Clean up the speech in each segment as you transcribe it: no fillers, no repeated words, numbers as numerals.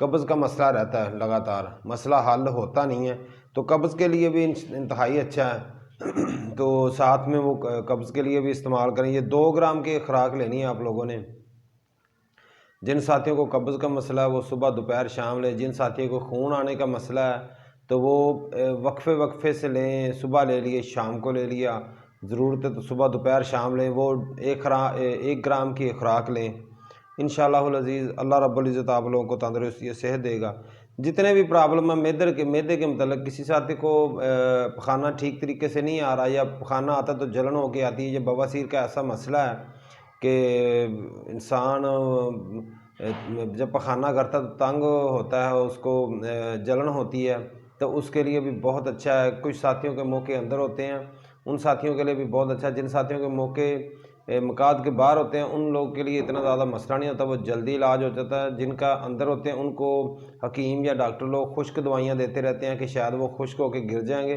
قبض کا مسئلہ رہتا ہے لگاتار، مسئلہ حل ہوتا نہیں ہے، تو قبض کے لیے بھی انتہائی اچھا ہے۔ تو ساتھ میں وہ قبض کے لیے بھی استعمال کریں۔ یہ 2 گرام کی خوراک لینی ہے آپ لوگوں نے۔ جن ساتھیوں کو قبض کا مسئلہ ہے وہ صبح دوپہر شام لیں، جن ساتھیوں کو خون آنے کا مسئلہ ہے تو وہ وقفے وقفے سے لیں، صبح لے لیے شام کو لے لیا، ضرورت ہے تو صبح دوپہر شام لیں، وہ 1 گرام کی خوراک لیں۔ انشاءاللہ العزیز اللہ رب العزت آپ لوگوں کو تندرستی صحت دے گا۔ جتنے بھی پرابلم ہے میدے کے متعلق، کسی ساتھی کو پخانہ ٹھیک طریقے سے نہیں آ رہا یا پخانہ آتا تو جلن ہو کے آتی ہے، یہ بواسیر کا ایسا مسئلہ ہے کہ انسان جب پخانہ کرتا تو تنگ ہوتا ہے، اس کو جلن ہوتی ہے، تو اس کے لیے بھی بہت اچھا ہے۔ کچھ ساتھیوں کے موقع اندر ہوتے ہیں، ان ساتھیوں کے لیے بھی بہت اچھا ہے۔ جن ساتھیوں کے موقع مقاد کے باہر ہوتے ہیں ان لوگوں کے لیے اتنا زیادہ مسئلہ نہیں ہوتا، وہ جلدی علاج ہو جاتا ہے۔ جن کا اندر ہوتے ہیں ان کو حکیم یا ڈاکٹر لوگ خشک دوائیاں دیتے رہتے ہیں کہ شاید وہ خشک ہو کے گر جائیں گے۔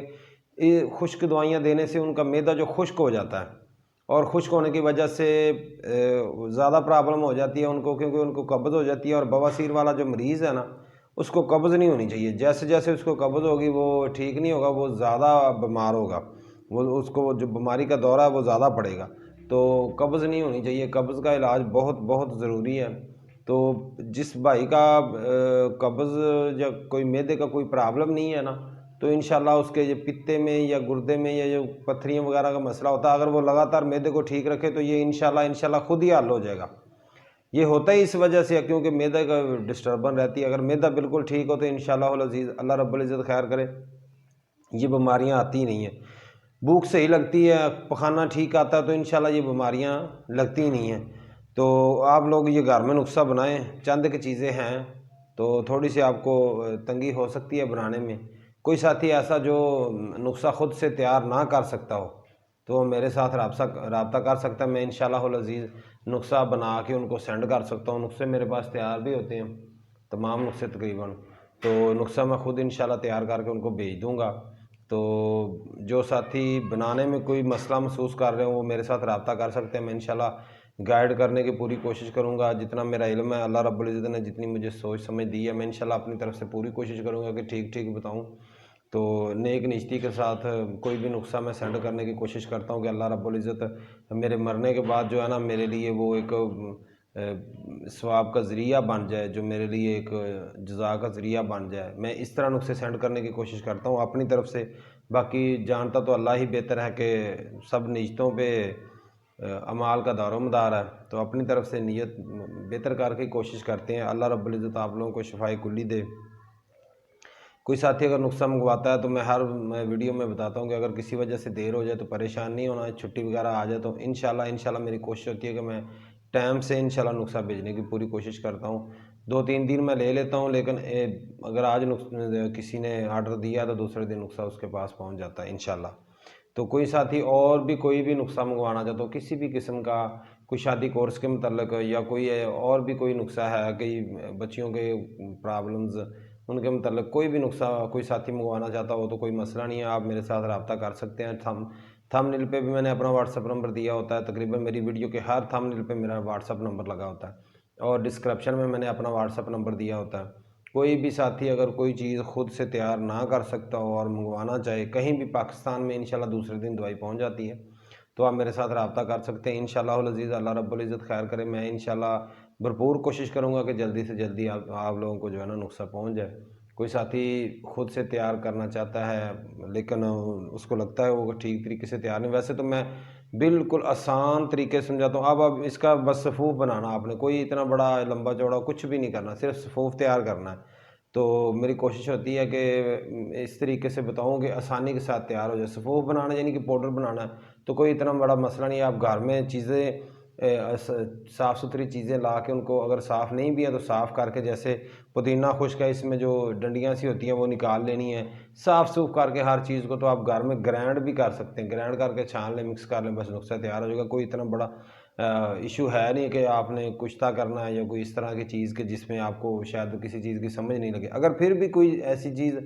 یہ خشک دوائیاں دینے سے ان کا معدہ جو خشک ہو جاتا ہے، اور خشک ہونے کی وجہ سے زیادہ پرابلم ہو جاتی ہے ان کو، کیونکہ ان کو قبض ہو جاتی ہے۔ اور بواسیر والا جو مریض ہے نا، اس کو قبض نہیں ہونی چاہیے۔ جیسے جیسے اس کو قبض ہوگی وہ ٹھیک نہیں ہوگا، وہ زیادہ بیمار ہوگا، اس کو جو بیماری کا دورہ ہے وہ زیادہ پڑے گا۔ تو قبض نہیں ہونی چاہیے، قبض کا علاج بہت بہت ضروری ہے۔ تو جس بھائی کا قبض یا کوئی معدے کا کوئی پرابلم نہیں ہے نا، تو انشاءاللہ اس کے یہ پتے میں یا گردے میں یا جو پتھریاں وغیرہ کا مسئلہ ہوتا ہے، اگر وہ لگاتار معدے کو ٹھیک رکھے تو یہ انشاءاللہ خود ہی حل ہو جائے گا۔ یہ ہوتا ہی اس وجہ سے ہے کیونکہ معدے کا ڈسٹربن رہتی ہے۔ اگر معدہ بالکل ٹھیک ہو تو انشاءاللہ العزیز اللہ رب العزت خیر کرے یہ بیماریاں آتی نہیں ہیں۔ بھوک صحیح لگتی ہے، پخانہ ٹھیک آتا ہے تو انشاءاللہ یہ بیماریاں لگتی نہیں ہیں۔ تو آپ لوگ یہ گھر میں نسخہ بنائیں، چند کی چیزیں ہیں تو تھوڑی سی آپ کو تنگی ہو سکتی ہے بنانے میں۔ کوئی ساتھی ایسا جو نسخہ خود سے تیار نہ کر سکتا ہو تو وہ میرے ساتھ رابطہ کر سکتا ہے، میں انشاءاللہ العزیز نسخہ بنا کے ان کو سینڈ کر سکتا ہوں۔ نسخے میرے پاس تیار بھی ہوتے ہیں، تمام نسخے تقریباً، تو نسخہ میں خود انشاءاللہ تیار کر کے ان کو بھیج دوں گا۔ تو جو ساتھی بنانے میں کوئی مسئلہ محسوس کر رہے ہوں وہ میرے ساتھ رابطہ کر سکتے ہیں، میں انشاءاللہ گائیڈ کرنے کی پوری کوشش کروں گا۔ جتنا میرا علم ہے اللہ رب العزت نے جتنی مجھے سوچ سمجھ دی ہے، میں انشاءاللہ اپنی طرف سے پوری کوشش کروں گا کہ ٹھیک بتاؤں۔ تو نیک نیتی کے ساتھ کوئی بھی نسخہ میں سینڈ کرنے کی کوشش کرتا ہوں کہ اللہ رب العزت میرے مرنے کے بعد جو ہے نا میرے لیے وہ ایک ثواب کا ذریعہ بن جائے، جو میرے لیے ایک جزا کا ذریعہ بن جائے۔ میں اس طرح نسخے سینڈ کرنے کی کوشش کرتا ہوں اپنی طرف سے۔ باقی جانتا تو اللہ ہی بہتر ہے کہ سب نیتوں پہ اعمال کا دار و مدار ہے، تو اپنی طرف سے نیت بہتر کر کے کوشش کرتے ہیں۔ اللہ رب العزت آپ لوگوں کو شفائے کلی دے۔ کوئی ساتھی اگر نسخہ منگواتا ہے تو میں ہر ویڈیو میں بتاتا ہوں کہ اگر کسی وجہ سے دیر ہو جائے تو پریشان نہیں ہونا، چھٹی وغیرہ آ جائے تو انشاءاللہ میری کوشش ہوتی ہے کہ میں ٹائم سے انشاءاللہ نسخہ بھیجنے کی پوری کوشش کرتا ہوں۔ 2-3 دن میں لے لیتا ہوں، لیکن اگر آج کسی نے آرڈر دیا تو دوسرے دن نسخہ اس کے پاس پہنچ جاتا ہے انشاءاللہ۔ تو کوئی ساتھی اور بھی کوئی بھی نسخہ منگوانا چاہتا ہو کسی بھی قسم کا، کوئی شادی کورس کے متعلق یا کوئی اور بھی کوئی نسخہ ہے، کئی بچیوں کے پرابلمز ان کے متعلق کوئی بھی نسخہ کوئی ساتھی منگوانا چاہتا ہو تو کوئی مسئلہ نہیں ہے، آپ میرے ساتھ رابطہ کر سکتے ہیں۔ تھم نیل پہ بھی میں نے اپنا واٹس ایپ نمبر دیا ہوتا ہے، تقریباً میری ویڈیو کے ہر تھم نیل پہ میرا واٹس ایپ نمبر لگا ہوتا ہے، اور ڈسکرپشن میں نے اپنا واٹس ایپ نمبر دیا ہوتا ہے۔ کوئی بھی ساتھی اگر کوئی چیز خود سے تیار نہ کر سکتا ہو اور منگوانا چاہے، کہیں بھی پاکستان میں انشاءاللہ دوسرے دن دوائی پہنچ جاتی ہے، تو آپ میرے ساتھ رابطہ کر سکتے ہیں انشاءاللہ العزیز۔ اللہ رب العزت خیر کرے، میں انشاءاللہ بھرپور کوشش کروں گا کہ جلدی سے جلدی آپ لوگوں کو جو ہے نا نسخہ پہنچ جائے۔ کوئی ساتھی خود سے تیار کرنا چاہتا ہے لیکن اس کو لگتا ہے وہ ٹھیک طریقے سے تیار نہیں، ویسے تو میں بالکل آسان طریقے سے سمجھاتا ہوں۔ اب اس کا بس صفوف بنانا، آپ نے کوئی اتنا بڑا لمبا چوڑا کچھ بھی نہیں کرنا، صرف صفوف تیار کرنا ہے۔ تو میری کوشش ہوتی ہے کہ اس طریقے سے بتاؤں کہ آسانی کے ساتھ تیار ہو جائے۔ صفوف بنانا یعنی کہ پاؤڈر بنانا ہے تو کوئی اتنا بڑا مسئلہ نہیں ہے، آپ گھر میں چیزیں صاف ستھری چیزیں لا کے ان کو اگر صاف نہیں بھی ہے تو صاف کر کے، جیسے پودینہ خشک ہے اس میں جو ڈنڈیاں سی ہوتی ہیں وہ نکال لینی ہیں، صاف سوف کر کے ہر چیز کو، تو آپ گھر میں گرینڈ بھی کر سکتے ہیں، گرینڈ کر کے چھان لیں، مکس کر لیں، بس نسخہ تیار ہو جائے گا۔ کوئی اتنا بڑا ایشو ہے نہیں کہ آپ نے کشتہ کرنا ہے یا کوئی اس طرح کی چیز کہ جس میں آپ کو شاید کسی چیز کی سمجھ نہیں لگے۔ اگر پھر بھی کوئی ایسی چیز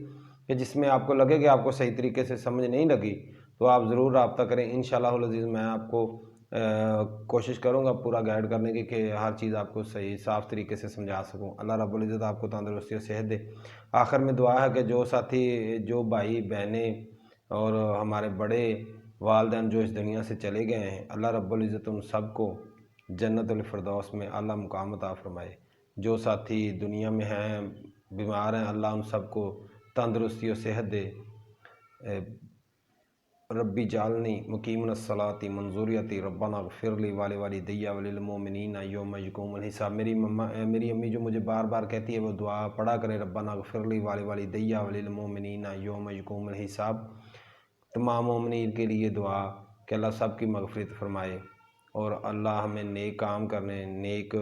کہ جس میں آپ کو لگے کہ آپ کو صحیح طریقے سے سمجھ نہیں لگی تو آپ ضرور رابطہ کریں، انشاءاللہ العزیز میں آپ کو کوشش کروں گا پورا گائیڈ کرنے کی کہ ہر چیز آپ کو صحیح صاف طریقے سے سمجھا سکوں۔ اللہ رب العزت آپ کو تندرستی اور صحت دے۔ آخر میں دعا ہے کہ جو ساتھی، جو بھائی بہنیں اور ہمارے بڑے والدین جو اس دنیا سے چلے گئے ہیں، اللہ رب العزت ان سب کو جنت الفردوس میں اعلیٰ مقام عطا فرمائے۔ جو ساتھی دنیا میں ہیں، بیمار ہیں، اللہ ان سب کو تندرستی اور صحت دے۔ ربی جعلنی مقیم الصلاۃ منظوریتی ربنا اغفر لی ولوالدی وللمؤمنین یوم یقوم الحساب۔ میری امی جو مجھے بار بار کہتی ہے وہ دعا پڑھا کرے، ربنا اغفر لی ولوالدی وللمؤمنین یوم یقوم الحساب۔ تمام مومنین کے لیے دعا کہ اللہ سب کی مغفرت فرمائے اور اللہ ہمیں نیک کام کرنے، نیک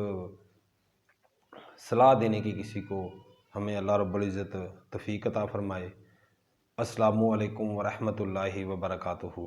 صلاح دینے کی کسی کو ہمیں اللہ رب العزت توفیق عطا فرمائے۔ السلام علیکم ورحمۃ اللہ وبرکاتہ۔